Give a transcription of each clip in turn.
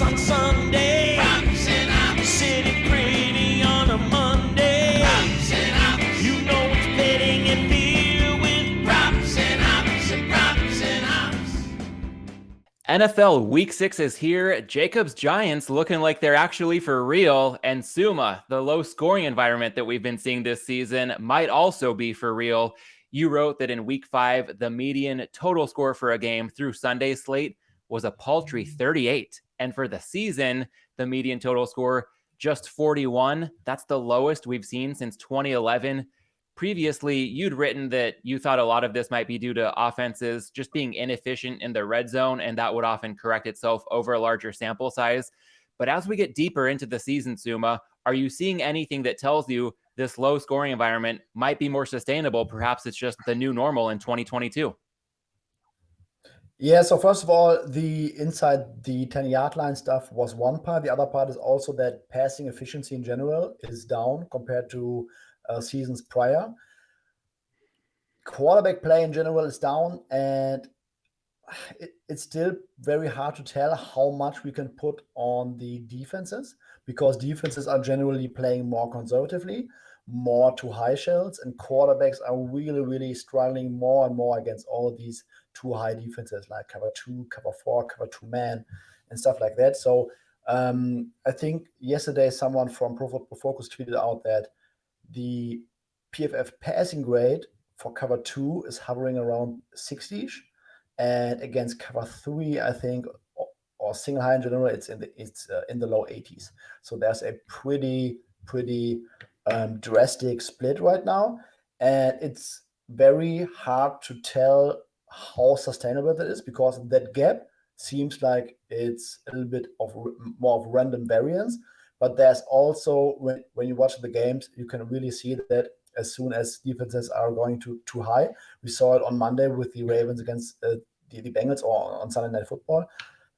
on Sunday. Props and ops. Sitting pretty on a Monday. Props and ops. You know it's betting and beer with props and ops and props and ops. NFL Week 6 is here. Jacob's Giants looking like they're actually for real. And Suuma, the low-scoring environment that we've been seeing this season, might also be for real. You wrote that in Week 5, the median total score for a game through Sunday's slate was a paltry 38. And for the season, the median total score, just 41. That's the lowest we've seen since 2011. Previously, you'd written that you thought a lot of this might be due to offenses just being inefficient in the red zone, and that would often correct itself over a larger sample size. But as we get deeper into the season, Suuma, are you seeing anything that tells you this low scoring environment might be more sustainable? Perhaps it's just the new normal in 2022. Yeah, so first of all, the inside the 10-yard line stuff was one part. The other part is also that passing efficiency in general is down compared to seasons prior. Quarterback play in general is down, and it's still very hard to tell how much we can put on the defenses, because defenses are generally playing more conservatively, more to high shells, and quarterbacks are really, really struggling more and more against all of these too high defenses like cover 2, cover 4, cover 2 man, and stuff like that. So I think yesterday someone from Pro Football Focus tweeted out that the PFF passing grade for cover 2 is hovering around 60-ish, and against cover 3, I think, or single high in general, it's in the low 80s. So there's a pretty drastic split right now, and it's very hard to tell how sustainable that is, because that gap seems like it's a little bit of more of random variance. But there's also, when you watch the games, you can really see that as soon as defenses are going too high. We saw it on Monday with the Ravens against the Bengals, or on Sunday Night Football.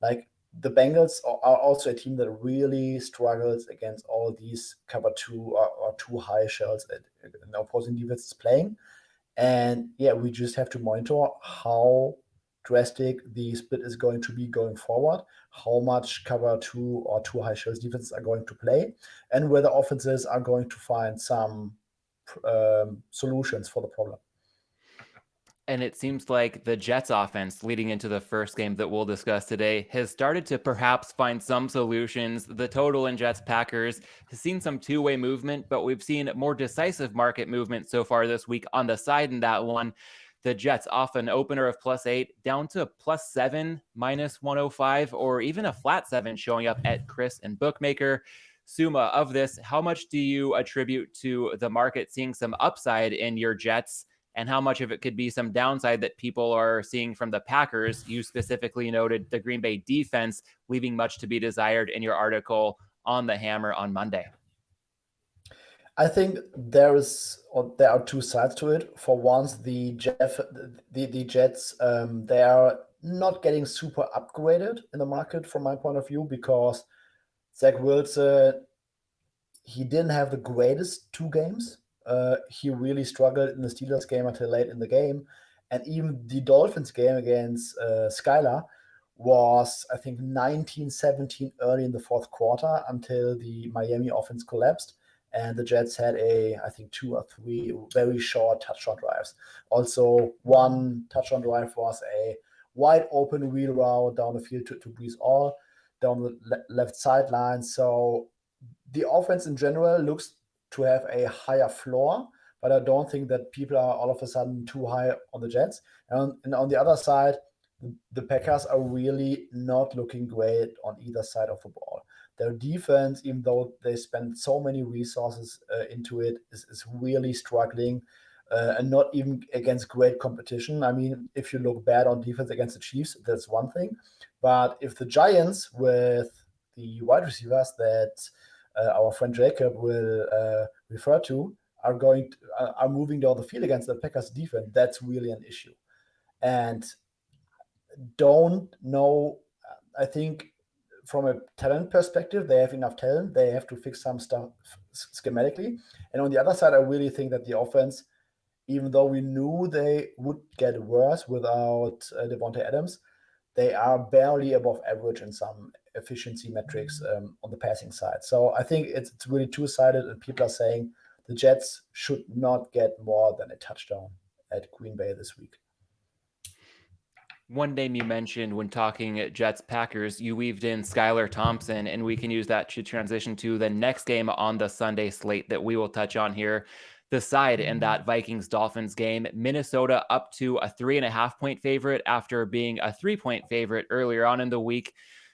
Like, the Bengals are also a team that really struggles against all these cover 2 or too high shells that the opposing defense is playing. And yeah, we just have to monitor how drastic the split is going to be going forward, how much cover 2 or too high shells defenses are going to play, and whether offenses are going to find some solutions for the problem. And it seems like the Jets offense leading into the first game that we'll discuss today has started to perhaps find some solutions. The total in Jets Packers has seen some two-way movement, but we've seen more decisive market movement so far this week on the side in that one. The Jets off an opener of +8 down to +7, -105, or even a flat 7 showing up at Chris and Bookmaker. Suuma, of this, how much do you attribute to the market seeing some upside in your Jets, and how much of it could be some downside that people are seeing from the Packers? You specifically noted the Green Bay defense leaving much to be desired in your article on the Hammer on Monday. I think there are two sides to it. For once, the Jets, they are not getting super upgraded in the market from my point of view, because Zach Wilson, he didn't have the greatest 2 games. He really struggled in the Steelers game until late in the game. And even the Dolphins game against Skylar was, I think, 19-17 early in the fourth quarter until the Miami offense collapsed. And the Jets had I think 2 or 3 very short touchdown drives. Also, one touchdown drive was a wide open wheel route down the field to Brees Hall down the left sideline. So the offense in general looks to have a higher floor, but I don't think that people are all of a sudden too high on the Jets. And on the other side, the Packers are really not looking great on either side of the ball. Their defense, even though they spend so many resources into it, is really struggling, and not even against great competition. I mean, if you look bad on defense against the Chiefs, that's one thing. But if the Giants, with the wide receivers that our friend Jacob will refer to, are moving down the field against the Packers defense, that's really an issue. And don't know, I think from a talent perspective, they have enough talent. They have to fix some stuff schematically. And on the other side, I really think that the offense, even though we knew they would get worse without Devontae Adams, they are barely above average in some efficiency metrics on the passing side. So I think it's really two-sided, and people are saying the Jets should not get more than a touchdown at Green Bay this week. One name you mentioned when talking Jets Packers, you weaved in Skylar Thompson, and we can use that to transition to the next game on the Sunday slate that we will touch on here. The side in that Vikings Dolphins game, Minnesota up to a 3.5-point favorite after being a 3-point favorite earlier on in the week.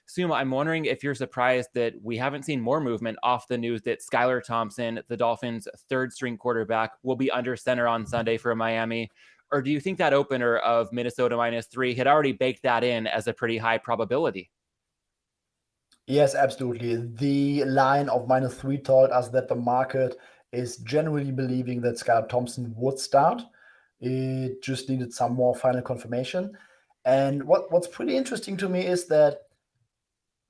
Suuma, I'm wondering if you're surprised that we haven't seen more movement off the news that Skylar Thompson, the Dolphins' third-string quarterback, will be under center on Sunday for Miami. Or do you think that opener of Minnesota -3 had already baked that in as a pretty high probability? Yes, absolutely. The line of -3 told us that the market is generally believing that Skylar Thompson would start. It just needed some more final confirmation. And what's pretty interesting to me is that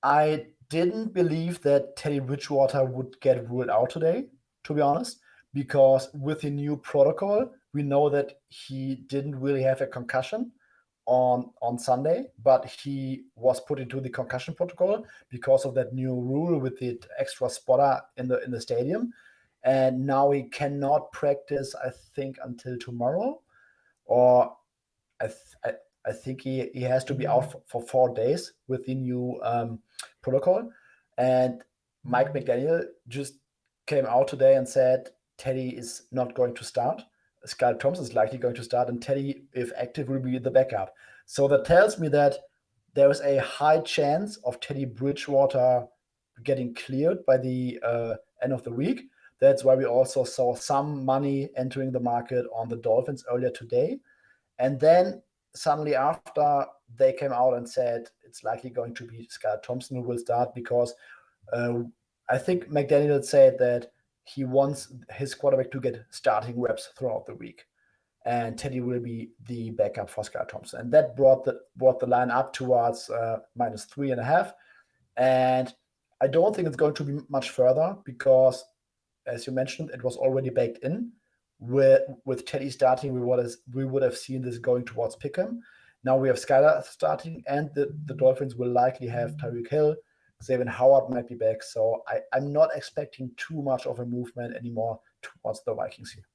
I didn't believe that Teddy Bridgewater would get ruled out today, to be honest, because with the new protocol, we know that he didn't really have a concussion on Sunday, but he was put into the concussion protocol because of that new rule with the extra spotter in the stadium. And now he cannot practice, I think, until tomorrow, or I think he has to be out for 4 days with the new protocol. And Mike McDaniel just came out today and said Teddy is not going to start. Skylar Thompson is likely going to start, and Teddy, if active, will be the backup. So that tells me that there is a high chance of Teddy Bridgewater getting cleared by the end of the week. That's why we also saw some money entering the market on the Dolphins earlier today. And then suddenly after, they came out and said it's likely going to be Skylar Thompson who will start, because I think McDaniel said that he wants his quarterback to get starting reps throughout the week, and Teddy will be the backup for Skylar Thompson. And that brought the line up towards -3.5. And I don't think it's going to be much further because, as you mentioned, it was already baked in. With Teddy starting, we would have seen this going towards Pick'em. Now we have Skylar starting, and the Dolphins will likely have Tyreek Hill. Xavier Howard might be back. So I'm not expecting too much of a movement anymore towards the Vikings here.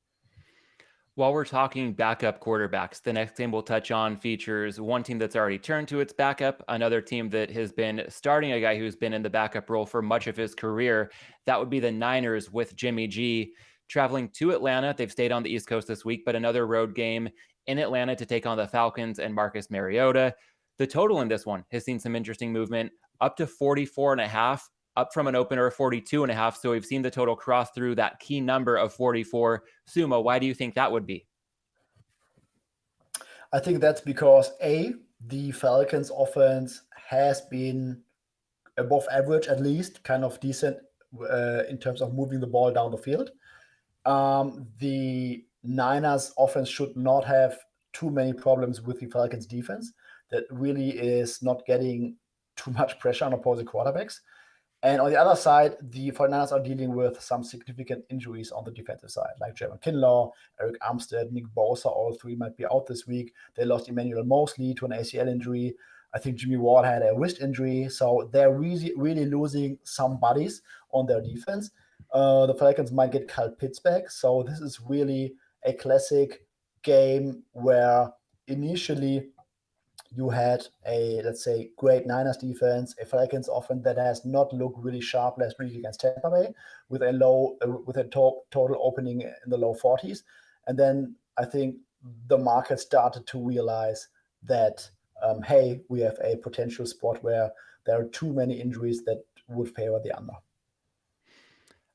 While we're talking backup quarterbacks, the next game we'll touch on features one team that's already turned to its backup, another team that has been starting a guy who's been in the backup role for much of his career. That would be the Niners with Jimmy G. Traveling to Atlanta. They've stayed on the East Coast this week, but another road game in Atlanta to take on the Falcons and Marcus Mariota. The total in this one has seen some interesting movement, up to 44.5, up from an opener of 42.5. So we've seen the total cross through that key number of 44. Suuma, why do you think that would be? I think that's because the Falcons offense has been above average, at least kind of decent in terms of moving the ball down the field. The Niners offense should not have too many problems with the Falcons defense. That really is not getting too much pressure on opposing quarterbacks. And on the other side, the 49ers are dealing with some significant injuries on the defensive side, like Javon Kinlaw, Eric Armstead, Nick Bosa. All three might be out this week. They lost Emmanuel Mosley to an ACL injury. I think Jimmy Ward had a wrist injury. So they're really losing some bodies on their defense. The Falcons might get Kyle Pitts back. So this is really a classic game where initially you had a, let's say, great Niners defense, a Falcons offense that has not looked really sharp last week against Tampa Bay, with a total opening in the low 40s. And then I think the market started to realize that, hey, we have a potential spot where there are too many injuries that would favor the under.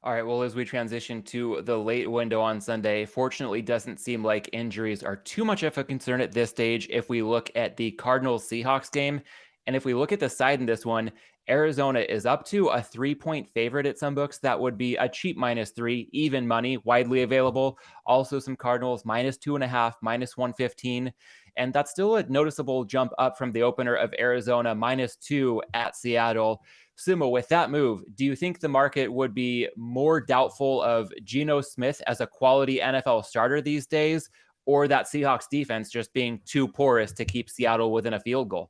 All right, well, as we transition to the late window on Sunday, fortunately doesn't seem like injuries are too much of a concern at this stage if we look at the Cardinals Seahawks game. And if we look at the side in this one, Arizona is up to a 3-point favorite at some books. That would be a cheap -3, even money, widely available. Also some Cardinals -2.5, -115. And that's still a noticeable jump up from the opener of Arizona -2 at Seattle. Suuma, with that move, do you think the market would be more doubtful of Geno Smith as a quality NFL starter these days, or that Seahawks defense just being too porous to keep Seattle within a field goal?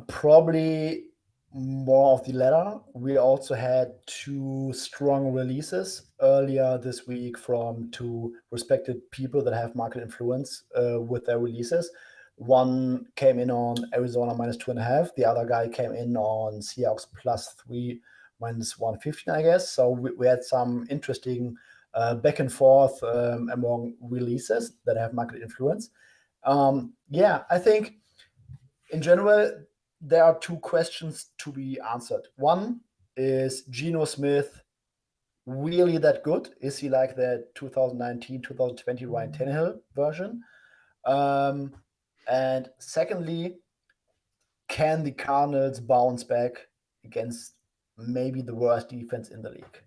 Probably more of the latter. We also had two strong releases earlier this week from two respected people that have market influence with their releases. One came in on Arizona -2.5. The other guy came in on Seahawks +3 -115, I guess. So we had some interesting back and forth among releases that have market influence. I think in general, there are two questions to be answered. One is Geno Smith really that good? Is he like the 2019, 2020 Ryan Tannehill version? And secondly, can the Cardinals bounce back against maybe the worst defense in the league?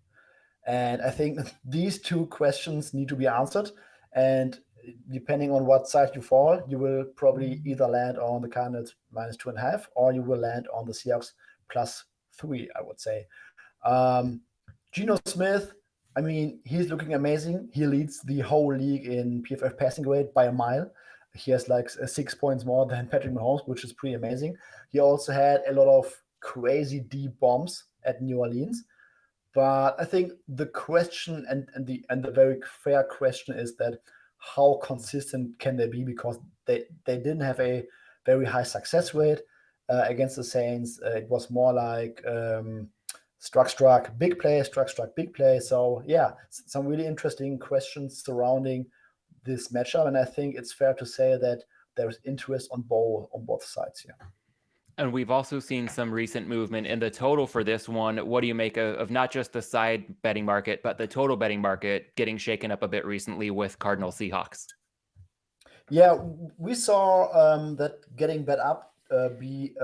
And I think these two questions need to be answered. And depending on what side you fall, you will probably either land on the Cardinals -2.5, or you will land on the Seahawks +3, I would say. Geno Smith, I mean, he's looking amazing. He leads the whole league in PFF passing grade by a mile. He has like 6 points more than Patrick Mahomes, which is pretty amazing. He also had a lot of crazy deep bombs at New Orleans. But I think the question and the very fair question is that how consistent can they be, because they didn't have a very high success rate against the Saints. It was more like struck, big play, struck, big play. So yeah, some really interesting questions surrounding this matchup, and I think it's fair to say that there's interest on both sides here. And we've also seen some recent movement in the total for this one. What do you make of not just the side betting market, but the total betting market getting shaken up a bit recently with Cardinals Seahawks? Yeah, we saw that getting bet up be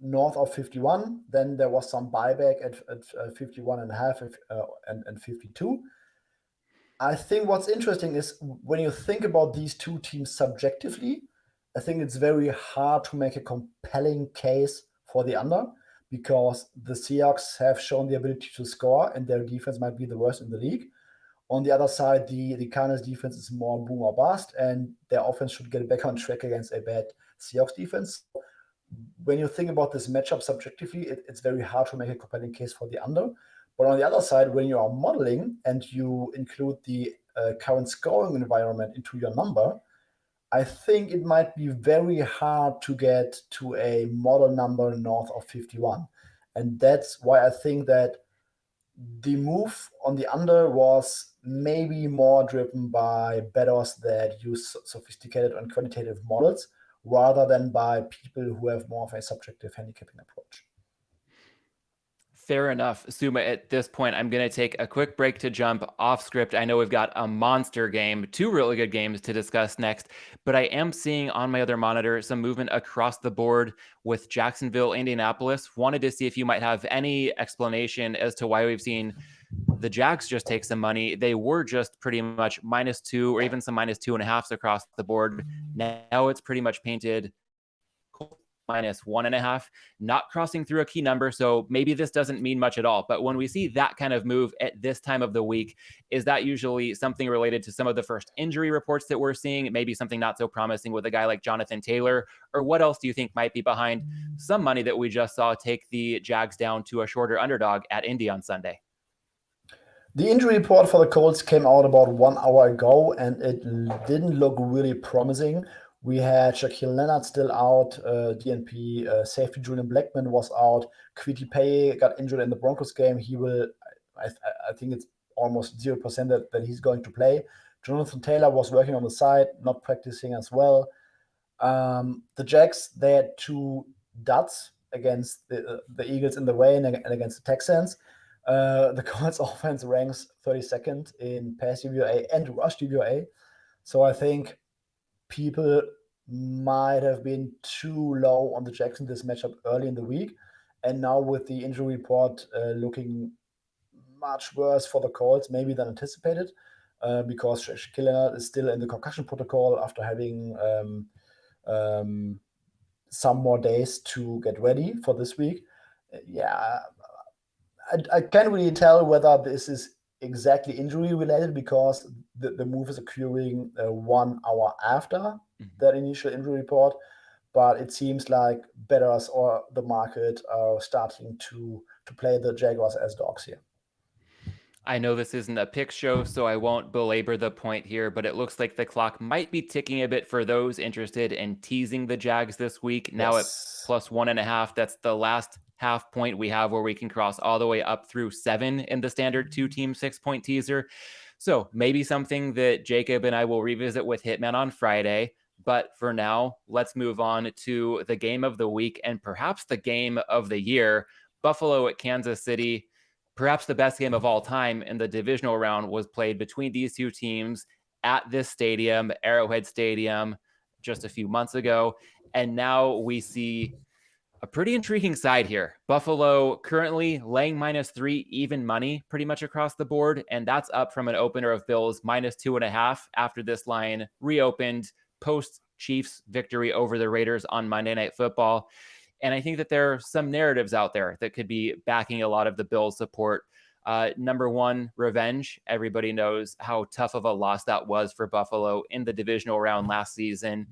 north of 51. Then there was some buyback at 51.5 and 52. I think what's interesting is when you think about these two teams subjectively, I think it's very hard to make a compelling case for the under, because the Seahawks have shown the ability to score and their defense might be the worst in the league. On the other side, the Cardinals defense is more boom or bust, and their offense should get back on track against a bad Seahawks defense. When you think about this matchup subjectively, it's very hard to make a compelling case for the under. But on the other side, when you are modeling and you include the current scoring environment into your number, I think it might be very hard to get to a model number north of 51. And that's why I think that the move on the under was maybe more driven by bettors that use sophisticated and quantitative models rather than by people who have more of a subjective handicapping approach. Fair enough. Suuma, at this point, I'm going to take a quick break to jump off script. I know we've got a monster game, two really good games to discuss next, but I am seeing on my other monitor some movement across the board with Jacksonville, Indianapolis. Wanted to see if you might have any explanation as to why we've seen the Jags just take some money. They were just pretty much -2 or even some -2.5s across the board. Now it's pretty much painted -1.5, not crossing through a key number. So maybe this doesn't mean much at all. But when we see that kind of move at this time of the week, is that usually something related to some of the first injury reports that we're seeing? Maybe something not so promising with a guy like Jonathan Taylor? Or what else do you think might be behind some money that we just saw take the Jags down to a shorter underdog at Indy on Sunday? The injury report for the Colts came out about 1 hour ago, and it didn't look really promising. We had Shaquille Leonard still out, DNP safety Julian Blackmon was out, Kwity Paye got injured in the Broncos game. He will, I think it's almost 0% that he's going to play. Jonathan Taylor was working on the side, not practicing as well. The Jags, they had two duds against the Eagles in the rain and against the Texans. The Colts offense ranks 32nd in pass DVOA and rush DVOA. So I think people might have been too low on the Jags in this matchup early in the week. And now with the injury report looking much worse for the Colts, maybe than anticipated, because Shaquille Leonard is still in the concussion protocol after having some more days to get ready for this week. Yeah, I can't really tell whether this is exactly injury related, because the move is occurring 1 hour after that initial injury report. but it seems like bettors or the market are starting to play the Jaguars as dogs here. I know this isn't a pick show, so I won't belabor the point here, but it looks like the clock might be ticking a bit for those interested in teasing the Jags this week. Now at +1.5, that's the last half point we have where we can cross all the way up through 7 in the standard 2-team 6-point teaser. So maybe something that Jacob and I will revisit with Hitman on Friday. But for now, let's move on to the game of the week and perhaps the game of the year. Buffalo at Kansas City. Perhaps the best game of all time in the divisional round was played between these two teams at this stadium, Arrowhead Stadium, just a few months ago. And now we see a pretty intriguing side here. Buffalo currently laying -3 even money pretty much across the board. And that's up from an opener of Bills -2.5 after this line reopened post Chiefs victory over the Raiders on Monday Night Football. And I think that there are some narratives out there that could be backing a lot of the Bills' support. Number one, revenge. Everybody knows how tough of a loss that was for Buffalo in the divisional round last season.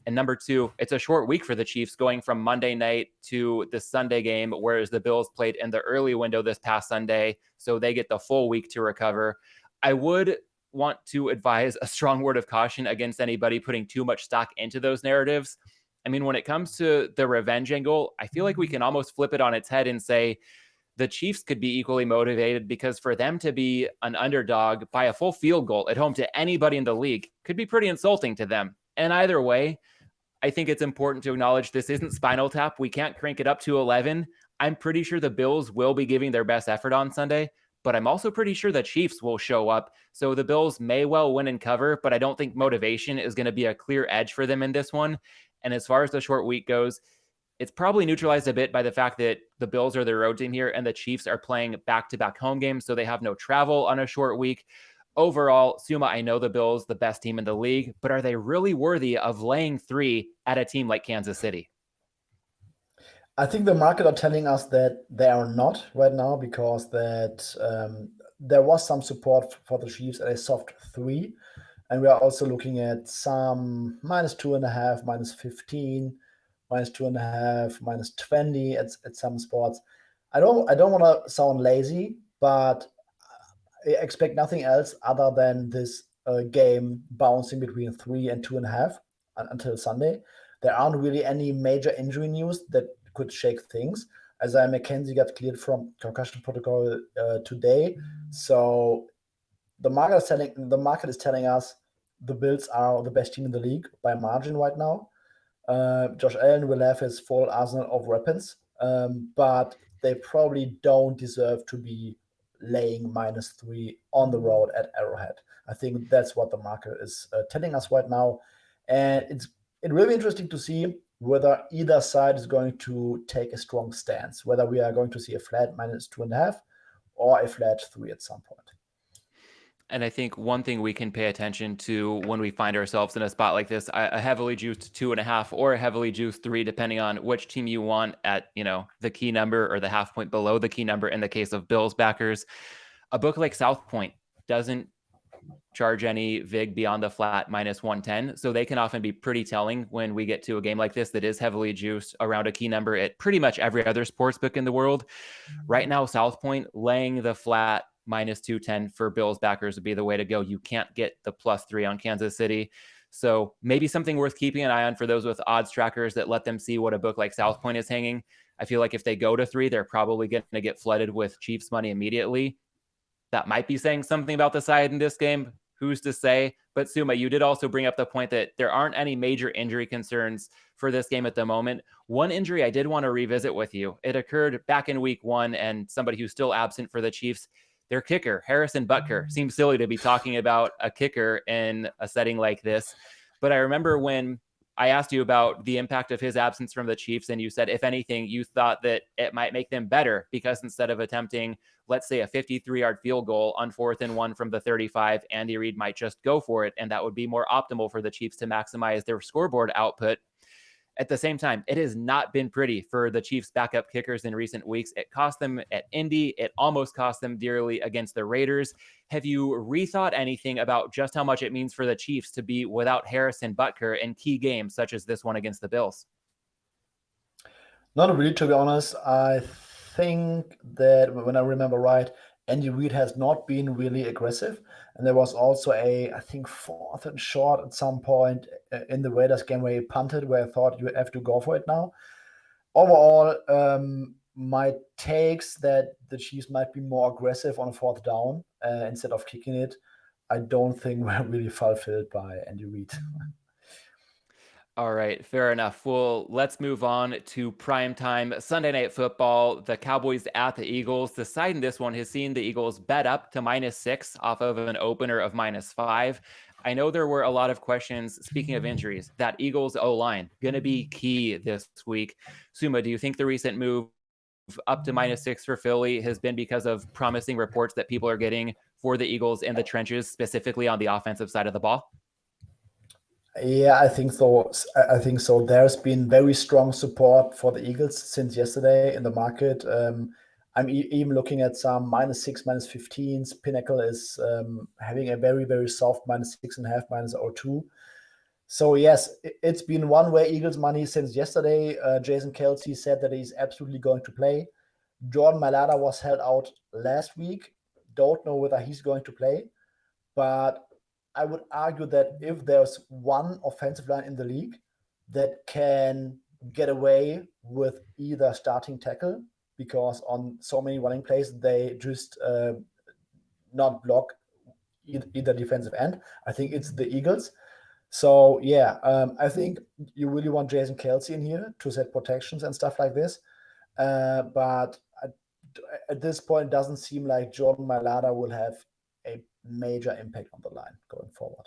And number two, it's a short week for the Chiefs going from Monday night to the Sunday game, whereas the Bills played in the early window this past Sunday, so they get the full week to recover. I would want to advise a strong word of caution against anybody putting too much stock into those narratives. I mean, when it comes to the revenge angle, I feel like we can almost flip it on its head and say the Chiefs could be equally motivated, because for them to be an underdog by a full field goal at home to anybody in the league could be pretty insulting to them. And either way, I think it's important to acknowledge this isn't Spinal Tap. We can't crank it up to 11. I'm pretty sure the Bills will be giving their best effort on Sunday, but I'm also pretty sure the Chiefs will show up. So the Bills may well win and cover, but I don't think motivation is going to be a clear edge for them in this one. And as far as the short week goes, it's probably neutralized a bit by the fact that the Bills are the road team here and the Chiefs are playing back-to-back home games, so they have no travel on a short week. Overall, Suuma, I know the Bills, the best team in the league, but are they really worthy of laying 3 at a team like Kansas City? I think the market are telling us that they are not right now, because that there was some support for the Chiefs at a soft 3. And we are also looking at some -2.5, -15, -2.5, -20 at some spots. I don't want to sound lazy, but I expect nothing else other than this game bouncing between 3 and 2.5 until Sunday. There aren't really any major injury news that could shake things. Isaiah McKenzie got cleared from concussion protocol today, so the market is telling us the Bills are the best team in the league by margin right now. Josh Allen will have his full arsenal of weapons, but they probably don't deserve to be laying -3 on the road at Arrowhead. I think that's what the market is telling us right now, and it will be interesting to see whether either side is going to take a strong stance, whether we are going to see a flat -2.5 or a flat 3 at some point. And I think one thing we can pay attention to when we find ourselves in a spot like this, a heavily juiced 2.5 or a heavily juiced 3, depending on which team you want at, the key number or the half point below the key number in the case of Bills backers. A book like South Point doesn't charge any VIG beyond the flat -110. So they can often be pretty telling when we get to a game like this that is heavily juiced around a key number at pretty much every other sports book in the world. Right now, South Point laying the flat -210 for Bills backers would be the way to go. You can't get the +3 on Kansas City. So maybe something worth keeping an eye on for those with odds trackers that let them see what a book like South Point is hanging. I feel like if they go to 3, they're probably going to get flooded with Chiefs money immediately. That might be saying something about the side in this game. Who's to say? But Suuma, you did also bring up the point that there aren't any major injury concerns for this game at the moment. One injury I did want to revisit with you. It occurred back in week 1, and somebody who's still absent for the Chiefs, their kicker, Harrison Butker. Seems silly to be talking about a kicker in a setting like this. But I remember when I asked you about the impact of his absence from the Chiefs, and you said, if anything, you thought that it might make them better because instead of attempting, let's say, a 53-yard field goal on 4th and 1 from the 35, Andy Reid might just go for it, and that would be more optimal for the Chiefs to maximize their scoreboard output. At the same time, it has not been pretty for the Chiefs' backup kickers in recent weeks. It cost them at Indy. It almost cost them dearly against the Raiders. Have you rethought anything about just how much it means for the Chiefs to be without Harrison Butker in key games such as this one against the Bills? Not really, to be honest. I think that when I remember right, Andy Reid has not been really aggressive. And there was also I think, fourth and short at some point in the Raiders game where he punted, where I thought you have to go for it now. Overall, my takes that the Chiefs might be more aggressive on a fourth down instead of kicking it, I don't think were really fulfilled by Andy Reid. All right, fair enough. Well, let's move on to primetime Sunday Night Football. The Cowboys at the Eagles. The side in this one has seen the Eagles bet up to -6 off of an opener of -5. I know there were a lot of questions, speaking of injuries, that Eagles O-line going to be key this week. Suuma, do you think the recent move up to -6 for Philly has been because of promising reports that people are getting for the Eagles in the trenches, specifically on the offensive side of the ball? Yeah, I think so. I think so. There's been very strong support for the Eagles since yesterday in the market. I'm even looking at some -6, -15s. Pinnacle is having a very, very soft -6.5, -0.2. So yes, it's been one-way Eagles money since yesterday. Jason Kelce said that he's absolutely going to play. Jordan Mailata was held out last week. Don't know whether he's going to play, but I would argue that if there's one offensive line in the league that can get away with either starting tackle, because on so many running plays they just not block either defensive end, I think it's the Eagles. So yeah, I think you really want Jason Kelce in here to set protections and stuff like this. But at this point, it doesn't seem like Jordan Mailata will have a major impact on the line going forward.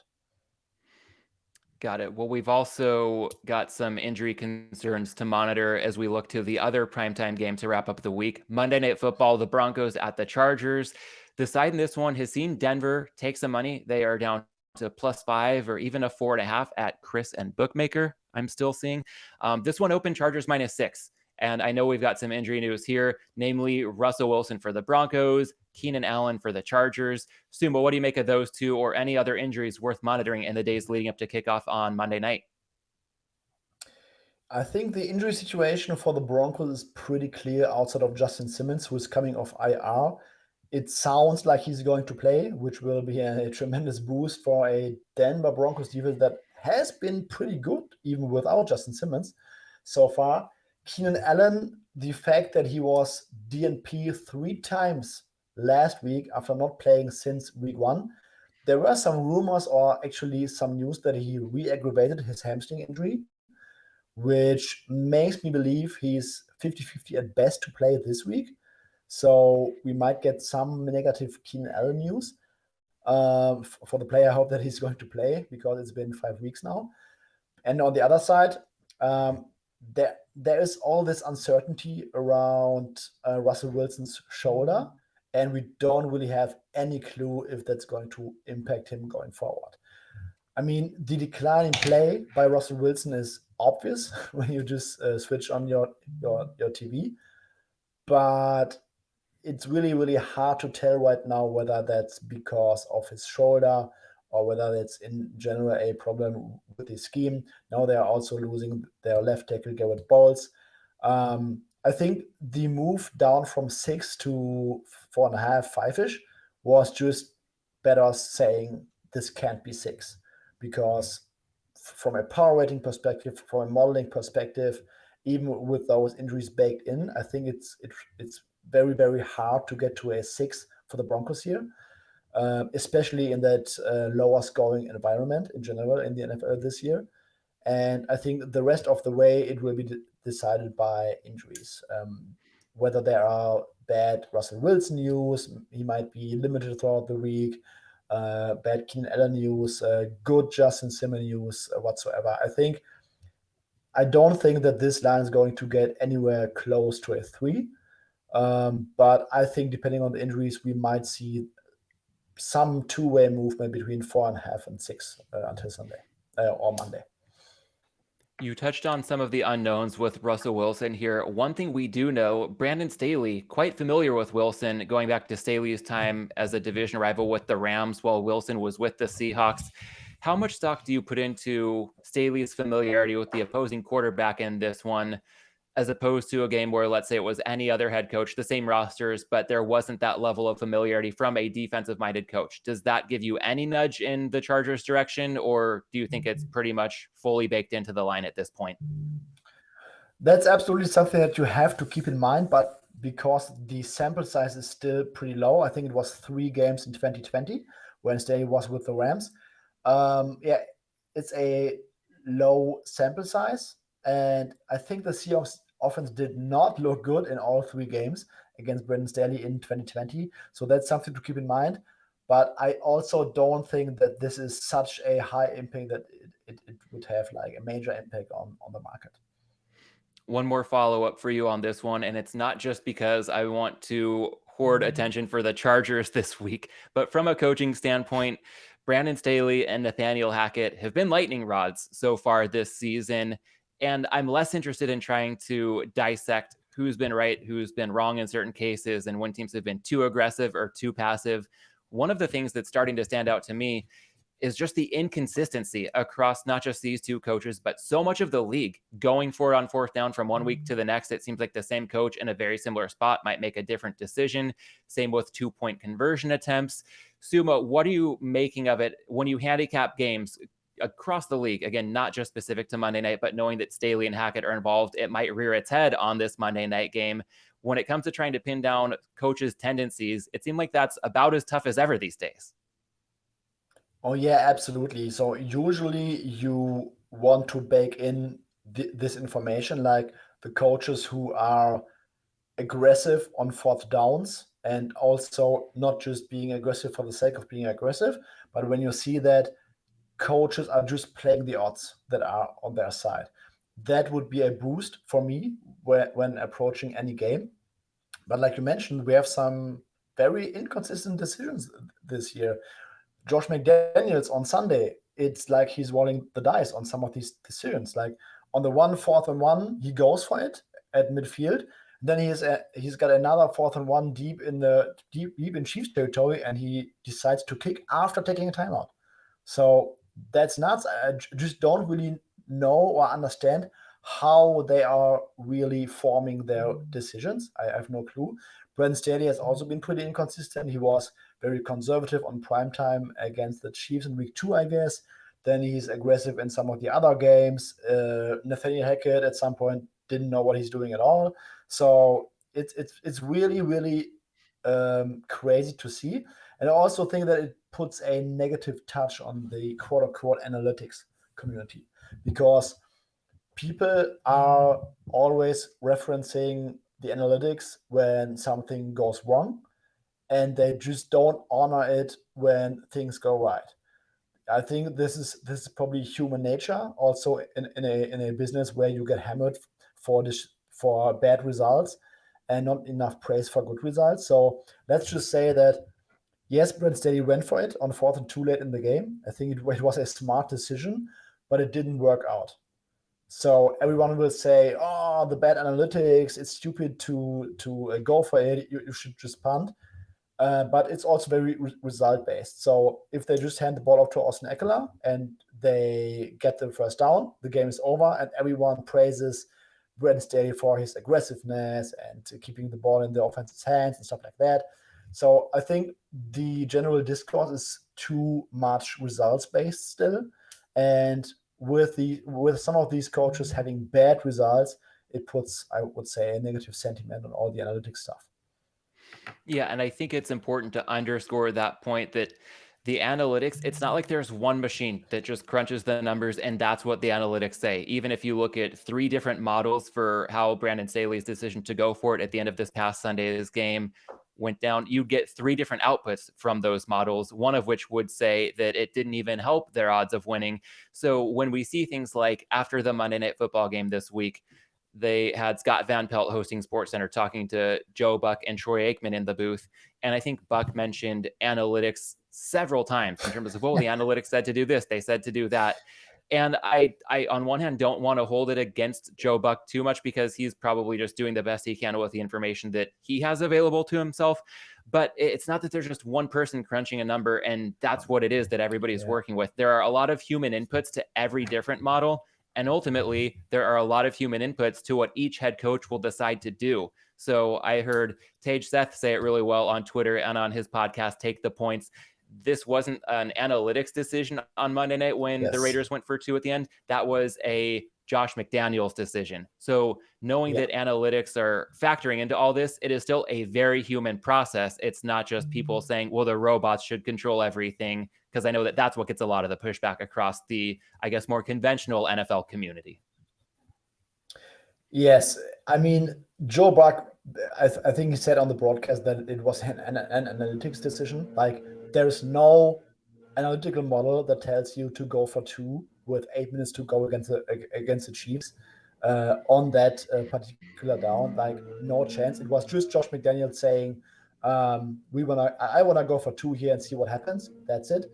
Got it. Well, we've also got some injury concerns to monitor as we look to the other primetime game to wrap up the week. Monday Night Football, the Broncos at the Chargers. The side in this one has seen Denver take some money. They are down to +5 or even a 4.5 at Chris and Bookmaker. I'm still seeing. This one opened Chargers -6. And I know we've got some injury news here, namely Russell Wilson for the Broncos, Keenan Allen for the Chargers. Suuma, what do you make of those two or any other injuries worth monitoring in the days leading up to kickoff on Monday night? I think the injury situation for the Broncos is pretty clear outside of Justin Simmons, who is coming off IR. It sounds like he's going to play, which will be a tremendous boost for a Denver Broncos defense that has been pretty good even without Justin Simmons so far. Keenan Allen, the fact that he was DNP 3 times last week after not playing since week 1, there were some rumors or actually some news that he re-aggravated his hamstring injury, which makes me believe he's 50-50 at best to play this week. So we might get some negative Keenan Allen news for the player. I hope that he's going to play because it's been 5 weeks now. And on the other side, there is all this uncertainty around Russell Wilson's shoulder, and we don't really have any clue if that's going to impact him going forward. I mean, the decline in play by Russell Wilson is obvious when you just switch on your TV, but it's really, really hard to tell right now whether that's because of his shoulder or whether that's in general a problem with his scheme. Now they are also losing their left tackle, Garrett Bowles. I think the move down from 6 to 4.5, 5-ish was just better saying this can't be 6, because from a power rating perspective, from a modeling perspective, even with those injuries baked in, I think it's very, very hard to get to a 6 for the Broncos here, especially in that lower scoring environment in general in the NFL this year. And I think the rest of the way it will be decided by injuries. Whether there are bad Russell Wilson news, he might be limited throughout the week, bad Keenan Allen news, good Justin Simmons news whatsoever. I don't think that this line is going to get anywhere close to a 3. But I think depending on the injuries, we might see some two-way movement between 4.5 and 6 until Sunday or Monday. You touched on some of the unknowns with Russell Wilson here. One thing we do know, Brandon Staley, quite familiar with Wilson, going back to Staley's time as a division rival with the Rams while Wilson was with the Seahawks. How much stock do you put into Staley's familiarity with the opposing quarterback in this one? as opposed to a game where, let's say it was any other head coach, the same rosters, but there wasn't that level of familiarity from a defensive-minded coach. Does that give you any nudge in the Chargers' direction, or do you think it's pretty much fully baked into the line at this point? That's absolutely something that you have to keep in mind, but because the sample size is still pretty low, I think it was 3 games in 2020 when Staley was with the Rams. It's a low sample size, and I think the Seahawks offense did not look good in all 3 games against Brandon Staley in 2020. So that's something to keep in mind. But I also don't think that this is such a high impact that it would have like a major impact on the market. One more follow-up for you on this one, and it's not just because I want to hoard attention for the Chargers this week, but from a coaching standpoint, Brandon Staley and Nathaniel Hackett have been lightning rods so far this season, and I'm less interested in trying to dissect who's been right, who's been wrong in certain cases, and when teams have been too aggressive or too passive. One of the things that's starting to stand out to me is just the inconsistency across not just these two coaches, but so much of the league going for it on 4th down from one week to the next. It seems like the same coach in a very similar spot might make a different decision. Same with 2-point conversion attempts. Suuma, what are you making of it when you handicap games across the league? Again, not just specific to Monday night, but knowing that Staley and Hackett are involved, it might rear its head on this Monday night game. When it comes to trying to pin down coaches' tendencies, it seems like that's about as tough as ever these days. Oh yeah, absolutely. So usually you want to bake in this information, like the coaches who are aggressive on 4th downs and also not just being aggressive for the sake of being aggressive, but when you see that coaches are just playing the odds that are on their side, that would be a boost for me when approaching any game. But like you mentioned, we have some very inconsistent decisions this year. Josh McDaniels on Sunday, it's like he's rolling the dice on some of these decisions. Like on the 4th and 1, he goes for it at midfield. Then he's got another 4th and 1 deep in Chiefs territory, and he decides to kick after taking a timeout. So that's nuts. I just don't really know or understand how they are really forming their decisions. I have no clue. Brandon Staley has also been pretty inconsistent. He was very conservative on primetime against the Chiefs in week 2, I guess. Then he's aggressive in some of the other games. Nathaniel Hackett at some point didn't know what he's doing at all. So it's really, really crazy to see. And I also think that it puts a negative touch on the quote-unquote analytics community, because people are always referencing the analytics when something goes wrong, and they just don't honor it when things go right. I think this is probably human nature. Also, in a business where you get hammered for bad results and not enough praise for good results. So let's just say that yes, Brent Staley went for it on 4th and 2 late in the game. I think it was a smart decision, but it didn't work out. So everyone will say, "Oh, the bad analytics. It's stupid to go for it. You should just punt." But it's also very result based. So if they just hand the ball off to Austin Eckler and they get the 1st down, the game is over, and everyone praises Brandon Staley for his aggressiveness and keeping the ball in the offense's hands and stuff like that. So I think the general discourse is too much results based still, and with some of these coaches having bad results, it puts, I would say, a negative sentiment on all the analytics stuff. Yeah, and I think it's important to underscore that point that the analytics, it's not like there's one machine that just crunches the numbers and that's what the analytics say. Even if you look at 3 different models for how Brandon Staley's decision to go for it at the end of this past Sunday's game went down, you get 3 different outputs from those models, one of which would say that it didn't even help their odds of winning. So when we see things like after the Monday Night Football game this week, they had Scott Van Pelt hosting SportsCenter talking to Joe Buck and Troy Aikman in the booth. And I think Buck mentioned analytics several times in terms of, well, the analytics said to do this, they said to do that. And I on one hand, don't want to hold it against Joe Buck too much because he's probably just doing the best he can with the information that he has available to himself. But it's not that there's just one person crunching a number and that's what it is that everybody's working with. There are a lot of human inputs to every different model. And ultimately, there are a lot of human inputs to what each head coach will decide to do. So I heard Tage Seth say it really well on Twitter and on his podcast, Take the Points. This wasn't an analytics decision on Monday night when the Raiders went for 2 at the end. That was a Josh McDaniels decision. So knowing that analytics are factoring into all this, it is still a very human process. It's not just people saying, well, the robots should control everything, because I know that that's what gets a lot of the pushback across the, I guess, more conventional NFL community. Yes. I mean, Joe Buck, I think he said on the broadcast that it was an analytics decision. Like, there is no analytical model that tells you to go for 2 with 8 minutes to go against the Chiefs on that particular down. Like, no chance. It was just Josh McDaniels saying, I want to go for 2 here and see what happens. That's it.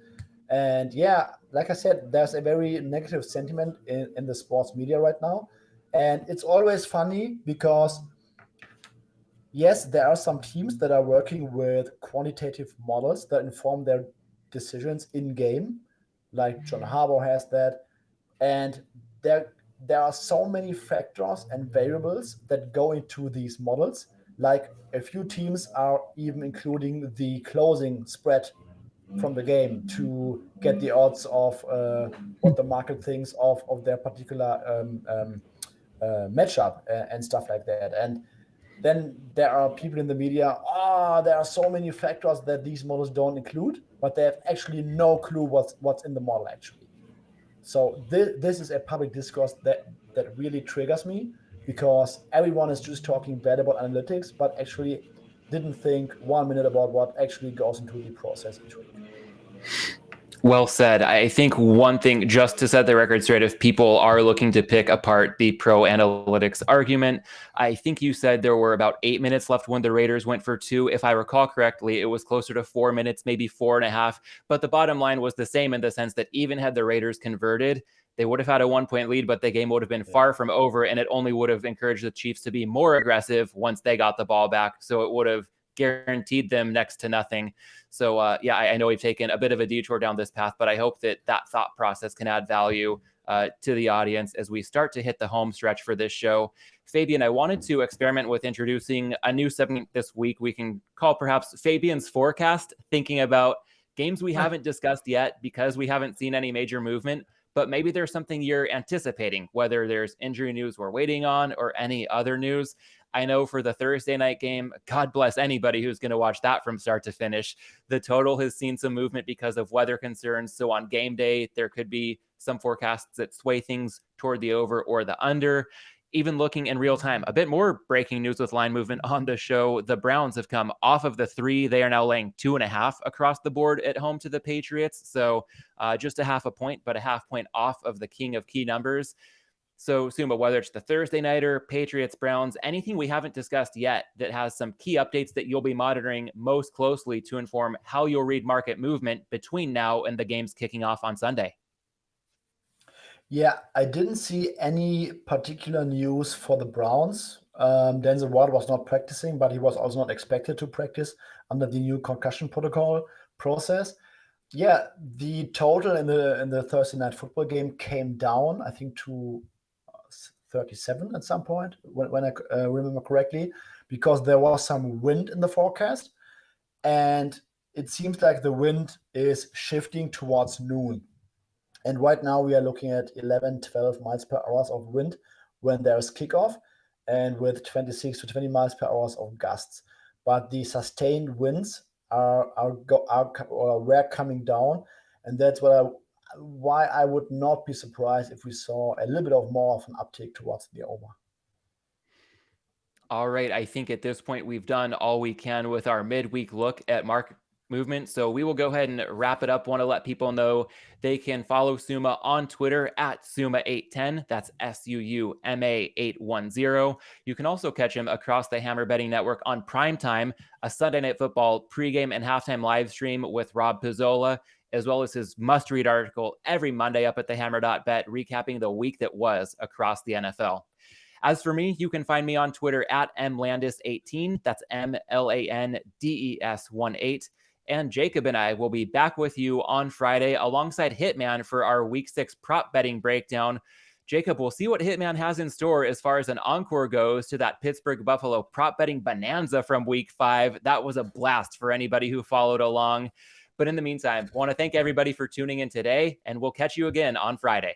And yeah, like I said, there's a very negative sentiment in the sports media right now. And it's always funny because, yes, there are some teams that are working with quantitative models that inform their decisions in game, like John Harbaugh has that. And there are so many factors and variables that go into these models. Like, a few teams are even including the closing spread from the game to get the odds of what the market thinks of their particular matchup and stuff like that. And then there are people in the media, there are so many factors that these models don't include, but they have actually no clue what's in the model actually. So this is a public discourse that really triggers me, because everyone is just talking bad about analytics, but actually didn't think 1 minute about what actually goes into the process each week. Well said. I think one thing, just to set the record straight, if people are looking to pick apart the pro analytics argument, I think you said there were about 8 minutes left when the Raiders went for 2. If I recall correctly, it was closer to 4 minutes, maybe 4.5. But the bottom line was the same in the sense that even had the Raiders converted, they would have had a 1-point lead, but the game would have been far from over, and it only would have encouraged the Chiefs to be more aggressive once they got the ball back. So it would have guaranteed them next to nothing. So I know we've taken a bit of a detour down this path, but I hope that thought process can add value to the audience as we start to hit the home stretch for this show. Fabian, I wanted to experiment with introducing a new segment this week we can call perhaps Fabian's Forecast, thinking about games we haven't discussed yet because we haven't seen any major movement, but maybe there's something you're anticipating, whether there's injury news we're waiting on or any other news. I know for the Thursday night game, God bless anybody who's going to watch that from start to finish. The total has seen some movement because of weather concerns. So on game day, there could be some forecasts that sway things toward the over or the under. Even looking in real time, a bit more breaking news with line movement on the show. The Browns have come off of the 3. They are now laying 2.5 across the board at home to the Patriots. So just a half a point, but a half point off of the king of key numbers. So, Suuma, whether it's the Thursday nighter, Patriots, Browns, anything we haven't discussed yet that has some key updates that you'll be monitoring most closely to inform how you'll read market movement between now and the games kicking off on Sunday? Yeah, I didn't see any particular news for the Browns. Denzel Ward was not practicing, but he was also not expected to practice under the new concussion protocol process. Yeah, the total in the Thursday night football game came down, I think, to 37 at some point, when I remember correctly, because there was some wind in the forecast. And it seems like the wind is shifting towards noon. And right now we are looking at 11, 12 miles per hour of wind when there's kickoff, and with 26 to 20 miles per hour of gusts. But the sustained winds were coming down. And that's why I would not be surprised if we saw a little bit of more of an uptick towards the over. All right. I think at this point we've done all we can with our midweek look at market movement. So we will go ahead and wrap it up. Want to let people know they can follow Suuma on Twitter at Suuma810. That's SUUMA810. You can also catch him across the Hammer Betting Network on Primetime, a Sunday Night Football pregame and halftime live stream with Rob Pizzola, as well as his must-read article every Monday up at thehammer.bet, recapping the week that was across the NFL. As for me, you can find me on Twitter at mlandis18. That's MLANDES18. And Jacob and I will be back with you on Friday alongside Hitman for our Week 6 prop betting breakdown. Jacob, we'll see what Hitman has in store as far as an encore goes to that Pittsburgh Buffalo prop betting bonanza from week 5. That was a blast for anybody who followed along. But in the meantime, I want to thank everybody for tuning in today, and we'll catch you again on Friday.